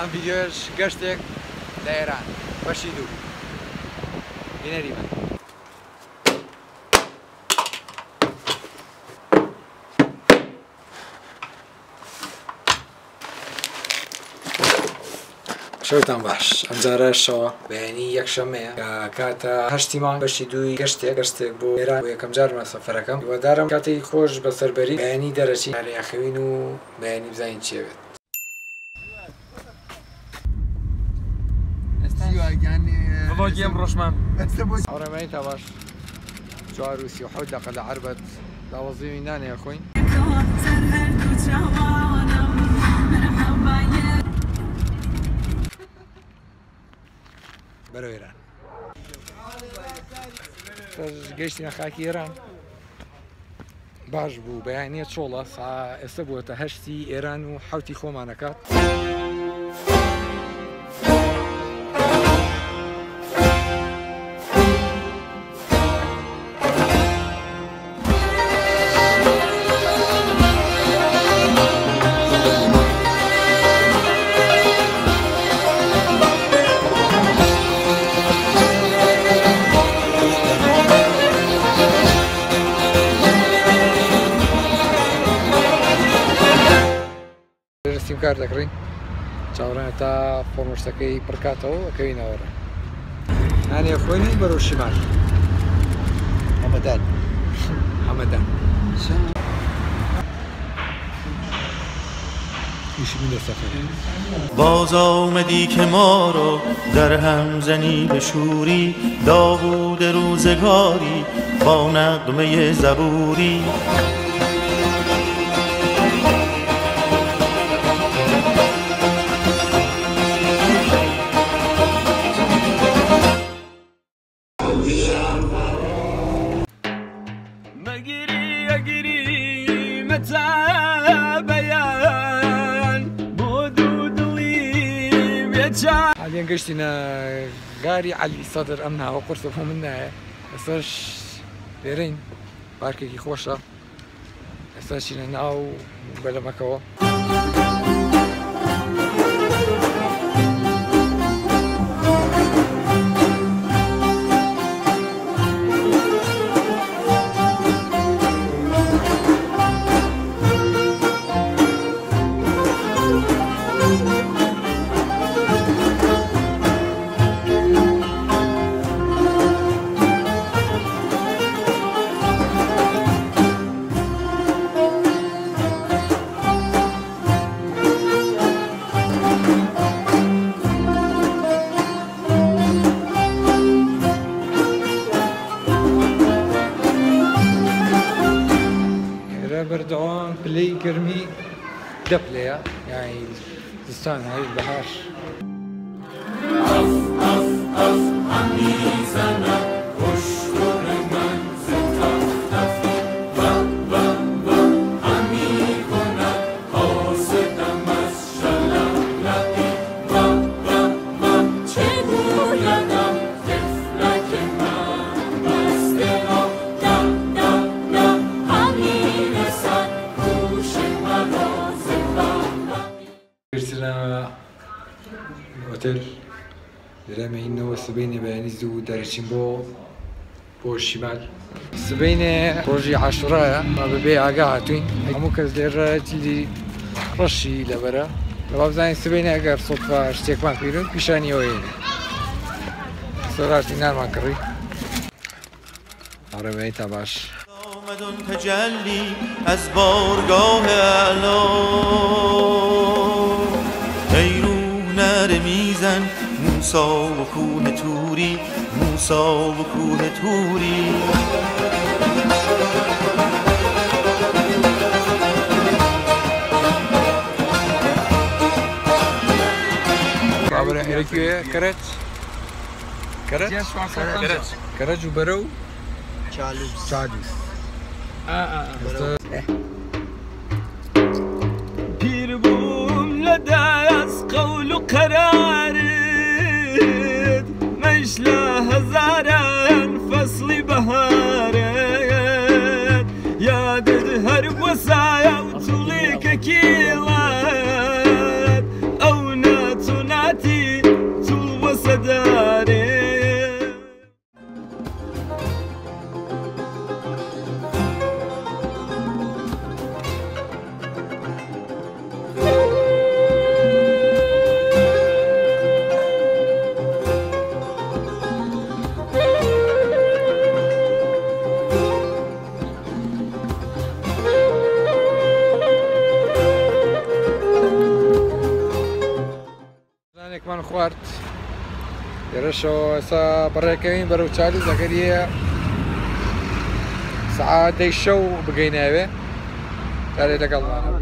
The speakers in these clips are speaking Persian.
ئەم ڤیدیۆش گەشتێک لە ئێران بەشی دوو بینەری من. شەوتان باش. ئەم جارە شەوە بەیانی یەکشەمەیە کە کاتە 8 مانگ بەشی دووی گەشتێک بۆ ئێران بۆ یەکەم جارمە سەفەرەکەم. هیوادارم کاتێکی خۆش بەسەربەری بەیانی دەرەچی یاخەوین و بەیانی بزانین چێ بێت. بڵۆگیم ڕۆژمان ئەوڕێمەی تا باش 4 و 37 دقە لە عەربەت داوەزیوی نانەیە خۆین. بەرەو ئێران گەیشتینە خاکی ئێران باش بوو بەیانیە چۆڵە ئێستا بووەتە 8 ئێران و 7 خۆمانەکات. کار دەکڕین چاوەڕێنە تا فۆرمۆشتەکەی پڕکاتەوە ئەکەوینەوەڕێ نانێ خۆینی بەرەو شیمال هەمەدان باز آمدی که ما را در هم زنی به شوری داوود روزگاری با نغمه زبوری حاليا گەشتینە غاری عەلی سەدر ئەم ناوە قورسە بۆ من نایە ئێستاش لێرەین پارکێکی خۆشە ئێستا چینە ناو بەلەمەکەوە بردوان بلي قرمي دبلية يعني زستان هاي البحر عمي سنة اشكر من ستختفي عمي كنا قاصد مسشلقلقي چگو یدم طفلک من بسته هۆتێل لێرەمەینەوە سبەینێ بەیانی زوو دەرەچین بۆ شیمال سبەینێ ڕۆژی عاشورایە ما بەبێ ئاگا هاتوین هەموو کەس لێرە جلی ڕەشی لەبەرە لەوا بزانین سبەینێ ئەگەر سۆتفا شتێکمان پیرون پیشانیەوەین سەرارتی نانمان کڕی ئاڕێمەی تا باش تجلی از بارگاه اعلا ای روح نره میزن موسا و کوه توری بابرە هێرەکوێ کەرەج و بەرە و چالوس پیر بوم لدەست قەول و قەرارت مەشلە هەزاران فەسڵی بەهارت یادت هەر وەسایە و توڵێکە کێڵات ئەو ناتۆ من خوارد يرشوا سا بريكين برو تشالي زكريا ساعات دي الشو بقينا به تعالي لك الله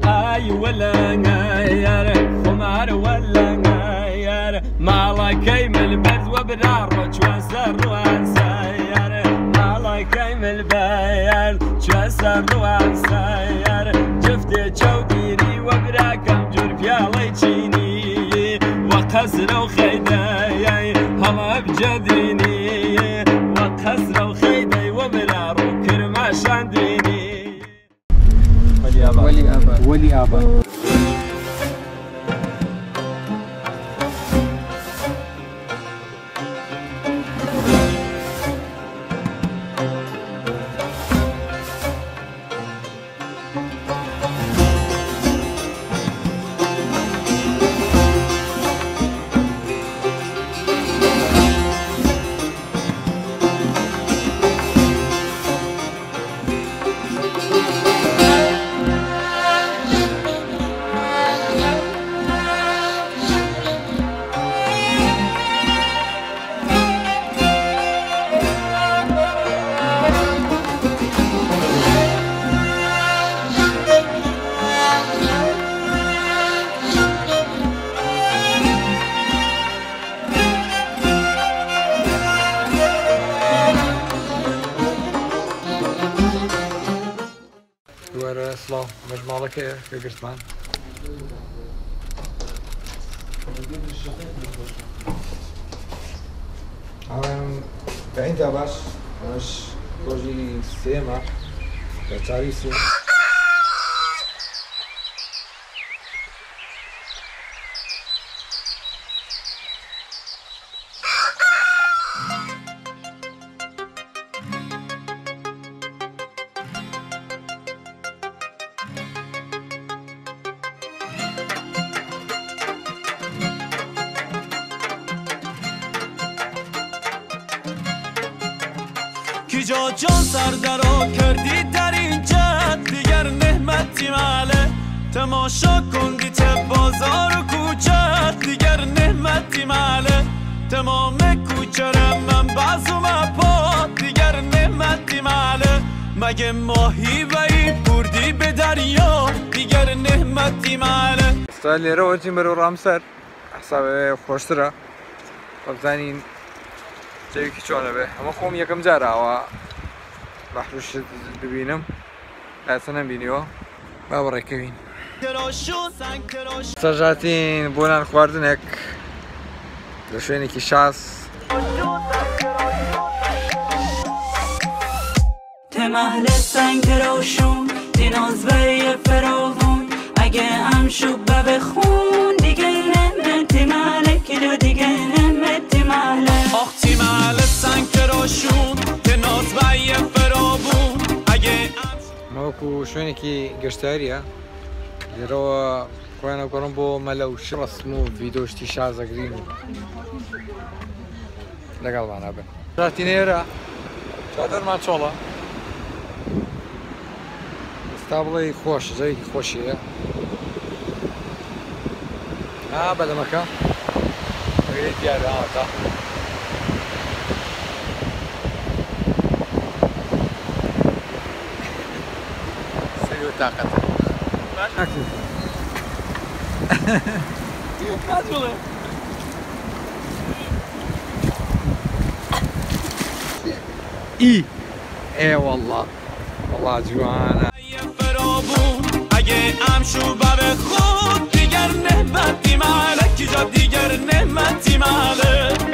اي ولا غير خمار ولا غير مالكي من البرد وبنار وتوسر وانسير مالكي من البير توسر وانسير جفتي جوديني وبراكم جرف يا ليتشيني وقسر وخيداي هلا بجديني وقسر وخيداي وبنار وكرماش عنديني ولي آبا سلام مجموعة كقرتمان أنا بعين باش مش روجي سيما كتاريسي کجا جان سر درا کردی در اینجا دیگر نعمتی ماله تماشا کندی چه بازار و کوچه دیگر نعمتی ماله تمام کوچه من بازو مپا دیگر نعمتی ماله مگه ماهی بایی بردی به دریا دیگر نعمتی ماله استالی رو وجیم برو رامسر حساب خوشتره خب زنین جایی که چونه به اما خوم یکم جاره و بحروش ببینم اصلا بینیو با برای کبین سجاتین بونان خواردنک دشوینی که شاس تمهل سنگ روشون دیناز به فراغون اگه امشو بخون دیگه نمتی مالک رو دیگه نمتی مالک آختی محل سنگ روشون دیناز به فراغون اگه ماكو شوينكي قشتاريا اللي هو كوانا كورنبو ملوش رسمو فيديو اشتشاع زقرينو لا قلب انا بن راتينيرا شادر ما تشولا استابلي خوش زي خوشية بدا مكان قريت يا تا طاقة اي والله جوانا اگه امشو بر خود دیگر نعمتی مالک جا دیگر نعمتی مالک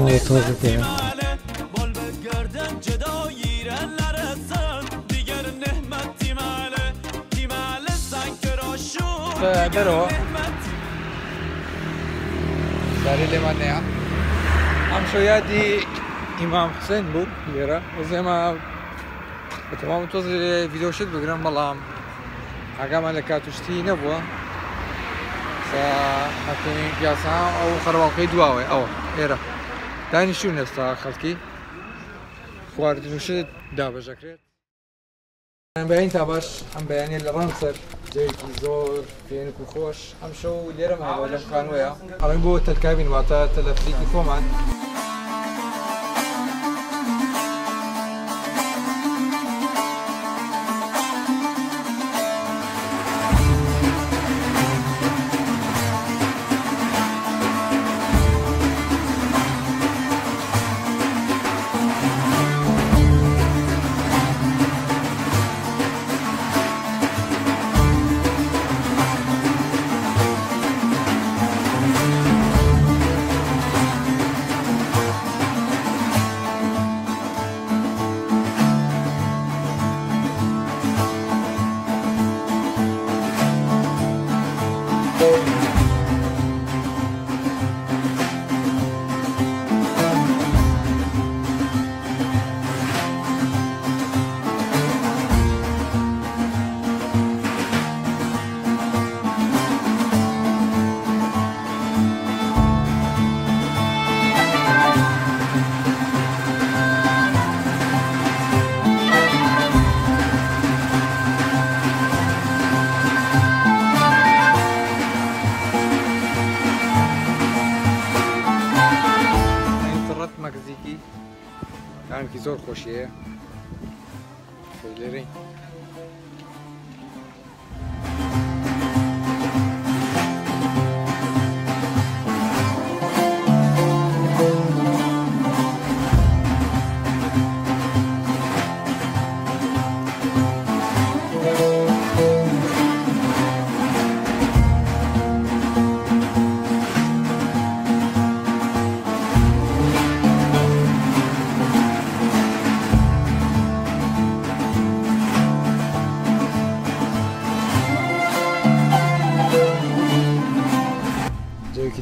دیگر نعمتی ماله بەخۆشە دەرەوە زاری لێمان نەیە ئەم شەو یادی ئیمام حوسێن بوو لێرە وەزێمە بەتەواو تۆز ڤیدۆشت بگرم بەڵام ئاگامان لە کاتوشتی نەبووە هەفتەیەک یاسا ئەو خەرواڵقەی دواوێ ئەوە ئێرە دانیشتوون ئێستا خەڵکی خواردنوشت دابەژەکرێت بەیان تا باش ئەم بەیانێت لە ڕامسەر جەیەکی زۆر پێنک و خۆش ئەم شەو لێرە ماوە لەم خانوەیە ئەڵێن بۆ تەلکابین واتە تەلەفریکی خۆمان زۆر خۆشیەیە لێرەی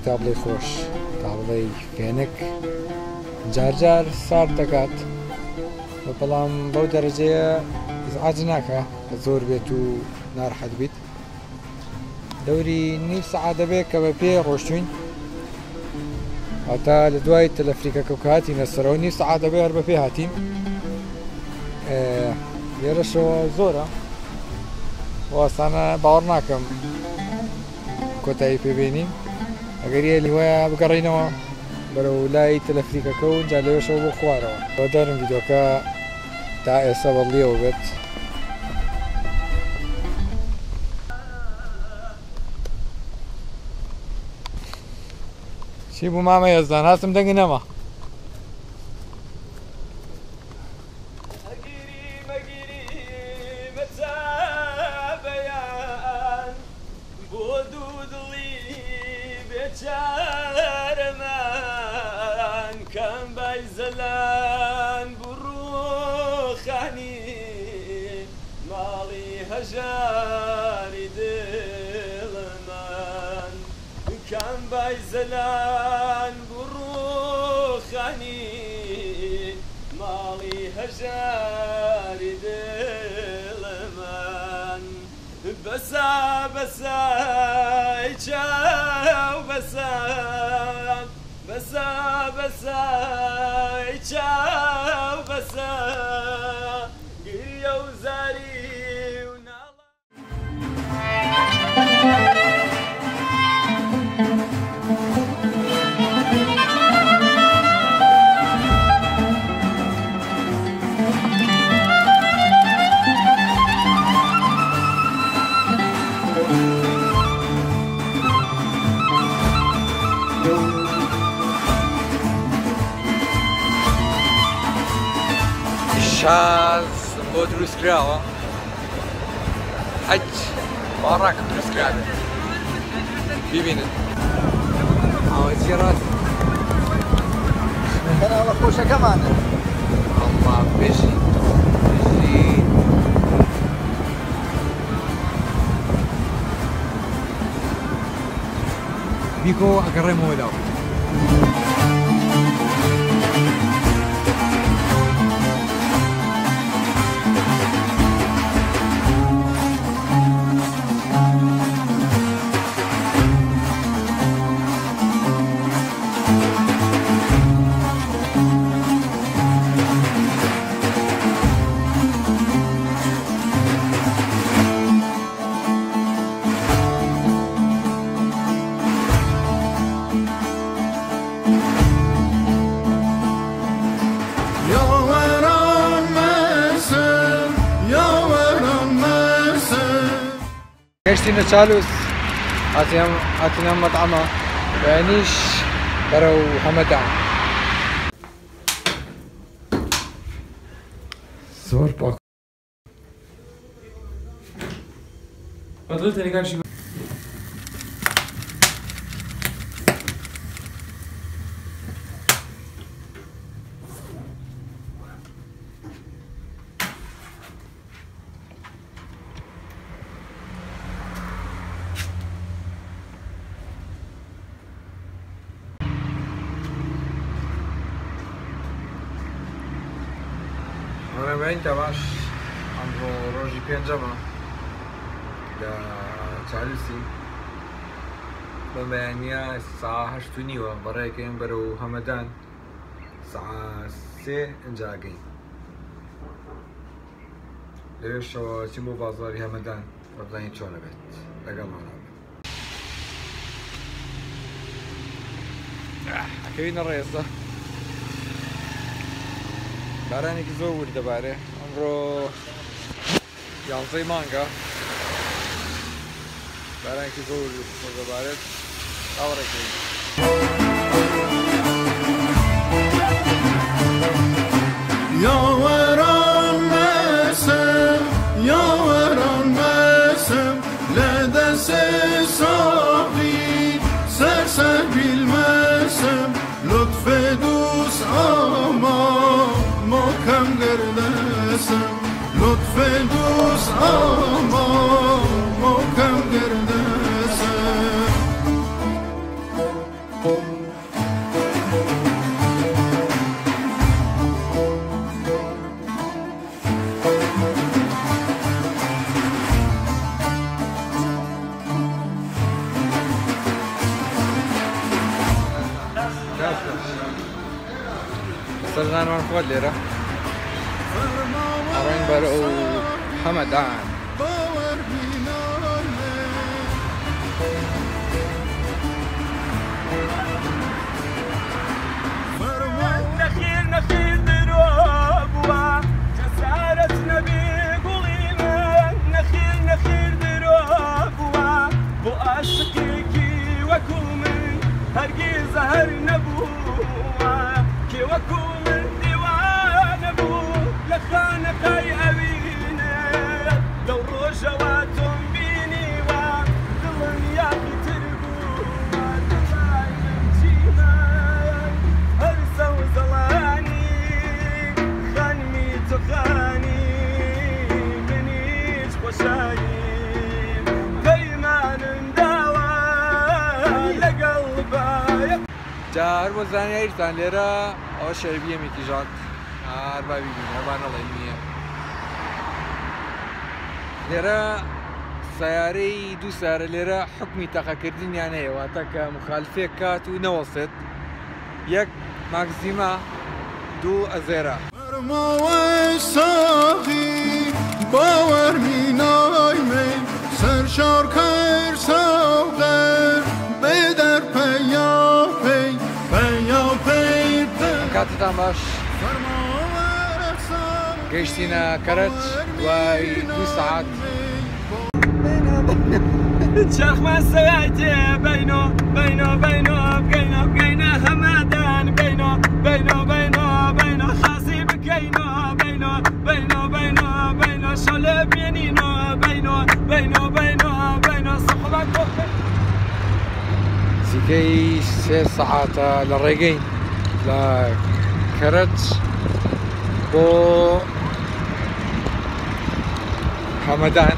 تابڵی خۆش تابڵی فێنک جارجار سارد دەکات بەڵام بەو دەرەجەیە ئیزعاج ناکە کە زۆر بێت و ناڕەحەت بیت دەوری نیو سەعات دەبێت کە بە پێ ڕۆشتوین هەتا لە دوای تەلەفریکەکە و هاتینە سەرەوە نیو سەعات دەبێت هەر بە پێ هاتین لێرەشەوە زۆرە وەستانە باوەڕ ناکەم کۆتایی پێبێنین ئەگەریە لیوایە بگەڕینەوە بەرەو لای تەلەفریکەکە و جا لێوەشەوە بۆ خوارەوە بەدارم ڤیدۆکە تا ئێستا بەڵیەوە بێت چی بوو مامە هێزدان هاتم دەنگی نەما جارمان كان بايزلان بروخاني مالي هجاري دلمان كان بايزلان بروخاني مالي هجاري دلمان بسا بسا يجاو بسا بسا بسا يجاو بسا قرية وزاري ونالا شاز بۆ دروستکراوە حەج باڕاکە دروستکراوە ببینن ئاوەجی ڕاست کەناڵە خۆشەکەمانە ئەڵڵا بێژی بيكو أقرمه له كشتينا تشالوس هاتينا مطعمة بانيش برو حمدان زور باكو فضلت اللي كان شي أنا بعين تبعش عمرو روجي بينجما دا تشالوسي بمعنيا الساعة 8:30 برايكين برو همدان الساعة 3 انجاقين ليش شو تيمو بازاري همدان ربطاني تشونا بيت لقا معنا حكينا الرئيسة بارانێکی زۆر وردە بارێ ئەمڕۆ یانزەی مانگە بارانێکی زۆر دەبارێت ئاوڕێکەکەین یاوەران مەسم یاوەران مەسم لە دەسێ ساقی سەرسەر بیلمەسم لطفێ دووس ئاما محکم گردسم لطف دوست آما محکم گردسم سرنان من خود لیره أرين برو حمدان نخيل دروبوا جسارة نبي قليما نخيل دروبوا بو أشقيكي وكومن هرقي زهر نبوا كي وكومن ديوان بو لخانقي أبينا لو رجواتهم بيني وظلم ياقي تربوا دفاعي من جيما هرسة وزلاني خانمي تخاني منيش خوشاني بيمان داوى لقلبي جار وزاني إيرتان ليرة أو شربية ميكيجات أربعة بيبين أربعة نظيمية ليرة سياري دو سيارة ليرة حكمي تاقاكردين يعني واتاك مخالفة كات ونوسط يك ماكسيما دو أزيرا فرماوه ساقی باور می نایمی سرشار کر ساغر بدر پیا پی كاتتان باش قيشتينا كرت واي 2 ساعات شيخ ما سويتي بينو بقينا همدان بينو خاصي بكينو بينو شلب ينينو بينو صحبك سيكي 6 ساعات للريقين لا كرت بو همدان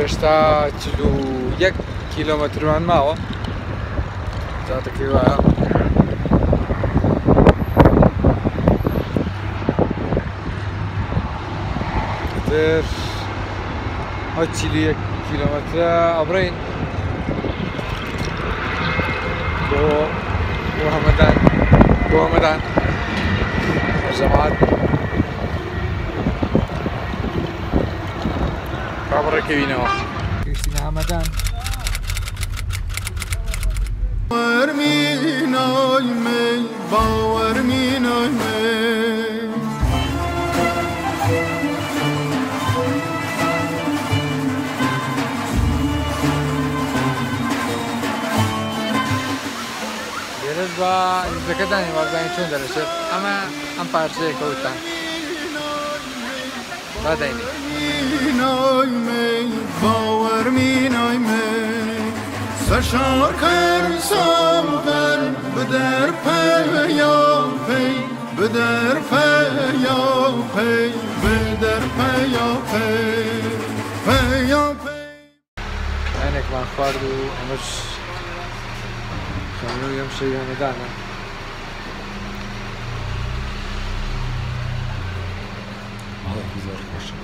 شتا چلو یک کیلۆمەترمان ماوە جاتەکەی وایە تر هەوت 41 کیلۆمەترە ئەبڕین بۆ هەمەدان جەماعەت ڕابڕێکەوینەوە گەشتینە هەمەدان باورمینای می باورمینای می لێرەش بە لیزەکەدانی وازانی چۆن دەرەچێت ئەمە ئەم پارچەیە کەوتان باداینێ مینای می باورمینای می سرشار کر ساغر بدر پیا پی بدر پیا پی بدر پیا پی پیا پی عینێکمان خوارد و ئەمەش خەمنەوەی ئەم شەوی هەمەدانە ماڵێکی زۆر خۆشە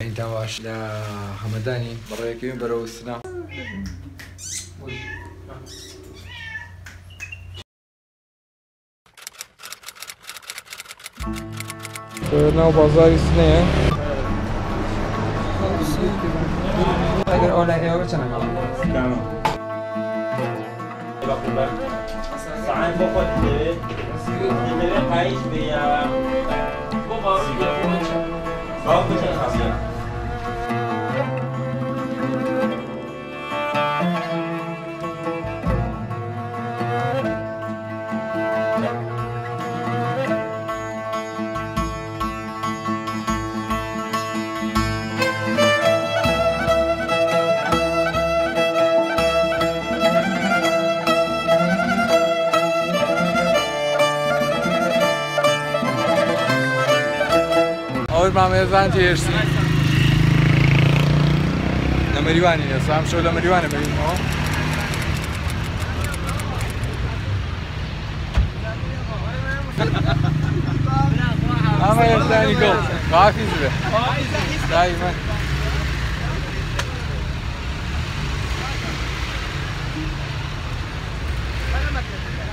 این تواش لە هەمەدانی بەڕێیەکەوین بەرەوە سنا ناو بازاری سنەیە ئەگەر ئۆنلاینەوە چەندە ساعات بخود دیگه قایش بیام باید بچه خاصیه مامێزان تێشتی لە مەریوانی ئێستا ئەم شەو لە مەریوانە ببینەوە ئەمە ئێستانی گەڵ باخیز بێ دایمە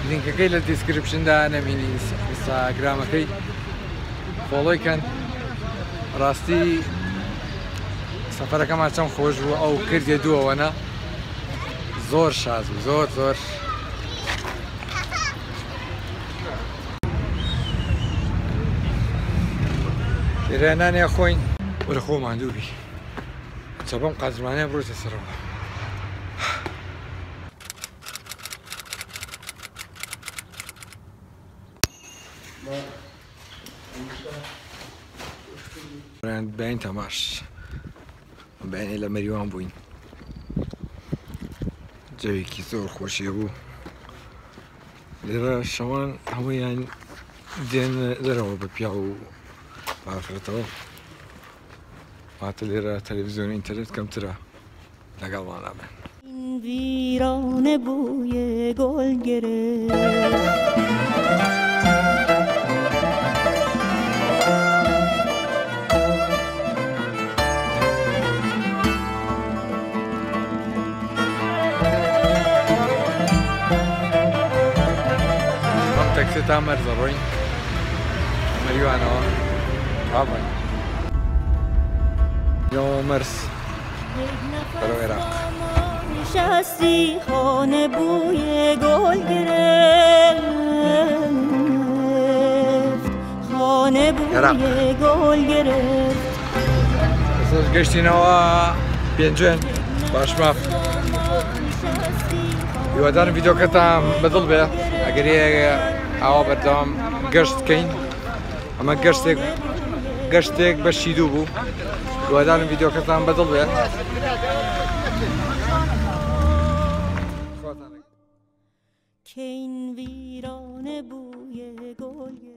لینکەکەی لە دیسکریپشندا نەبینی ئینستاگرامەکەی فۆڵۆی کەن ڕاستی سەفەرەکەمان چەند خۆش بوو ئەو کردێ دووەوەنە زۆر شاز بوو زۆر لێرانانێ خۆین وەرە خۆمان دووبی چەبەم قازمانەیە بڕۆتە سەرەوە بەین تەماش بەینێ لە مەریوان بووین جەوێکی زۆر خۆشیە بوو لێرە شەوان هەموویان دێن دەرەوە بە پیا و ئافرەتەوە هاتە لێرە تەلەڤیزیۆن ئینتەرنێت کەمترە لەگەڵمان نابێن ویرانه بوی گل گرفت تاکسێتا مەرزە ڕۆین مەریوانەوە ڕابن لەوە مەرز بەرەو عێراق نشستی خانه بوی گل گرفت خانه بوی گل گرفت ئێستاش گەشتینەوە پێنجێن باش ماف هیوادارم ڤیدیۆکەتان بەدڵ بێ ئەگەر ئاوا بەردەوام گەشت بکەین ئەمە گەشتێک بەشی دوو بوو دووادارم ڤیدیۆکەتان بەدڵ بێت که این ویرانه بوی گل